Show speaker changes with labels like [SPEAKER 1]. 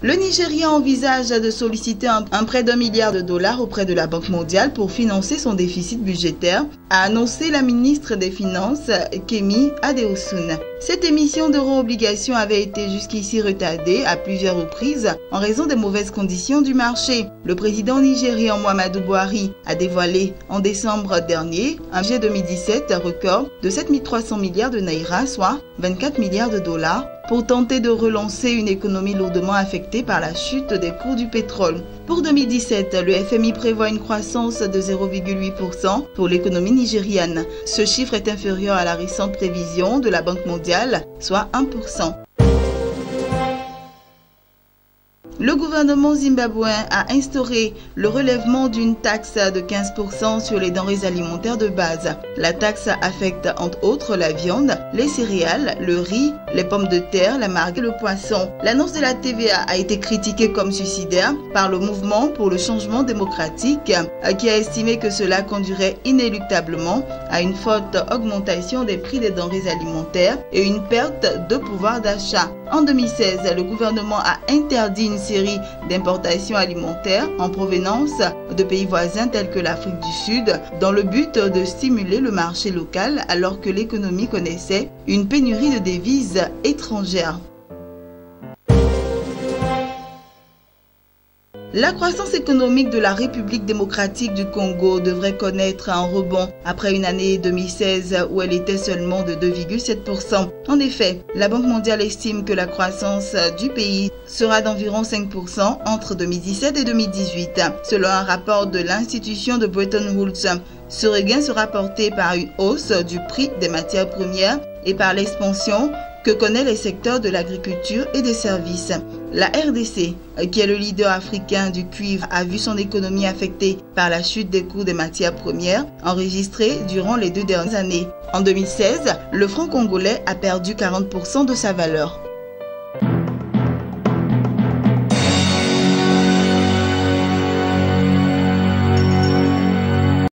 [SPEAKER 1] Le Nigeria envisage de solliciter un prêt d'1 milliard de dollars auprès de la Banque mondiale pour financer son déficit budgétaire, a annoncé la ministre des Finances, Kemi Adeosun. Cette émission d'euro-obligations avait été jusqu'ici retardée à plusieurs reprises en raison des mauvaises conditions du marché. Le président nigérian Muhammadu Buhari a dévoilé en décembre dernier un budget 2017 record de 7 300 milliards de naira, soit 24 milliards de dollars, pour tenter de relancer une économie lourdement affectée par la chute des cours du pétrole. Pour 2017, le FMI prévoit une croissance de 0,8% pour l'économie nigériane. Ce chiffre est inférieur à la récente prévision de la Banque mondiale, soit 1%. Le gouvernement zimbabwéen a instauré le relèvement d'une taxe de 15% sur les denrées alimentaires de base. La taxe affecte entre autres la viande, les céréales, le riz, les pommes de terre, la margue et le poisson. L'annonce de la TVA a été critiquée comme suicidaire par le mouvement pour le changement démocratique qui a estimé que cela conduirait inéluctablement à une forte augmentation des prix des denrées alimentaires et une perte de pouvoir d'achat. En 2016, le gouvernement a interdit une série d'importations alimentaires en provenance de pays voisins tels que l'Afrique du Sud dans le but de stimuler le marché local alors que l'économie connaissait une pénurie de devises étrangères. La croissance économique de la République démocratique du Congo devrait connaître un rebond après une année 2016 où elle était seulement de 2,7%. En effet, la Banque mondiale estime que la croissance du pays sera d'environ 5% entre 2017 et 2018. Selon un rapport de l'institution de Bretton Woods, ce regain sera porté par une hausse du prix des matières premières et par l'expansion que connaît les secteurs de l'agriculture et des services. La RDC, qui est le leader africain du cuivre, a vu son économie affectée par la chute des cours des matières premières enregistrée durant les 2 dernières années. En 2016, le franc congolais a perdu 40% de sa valeur.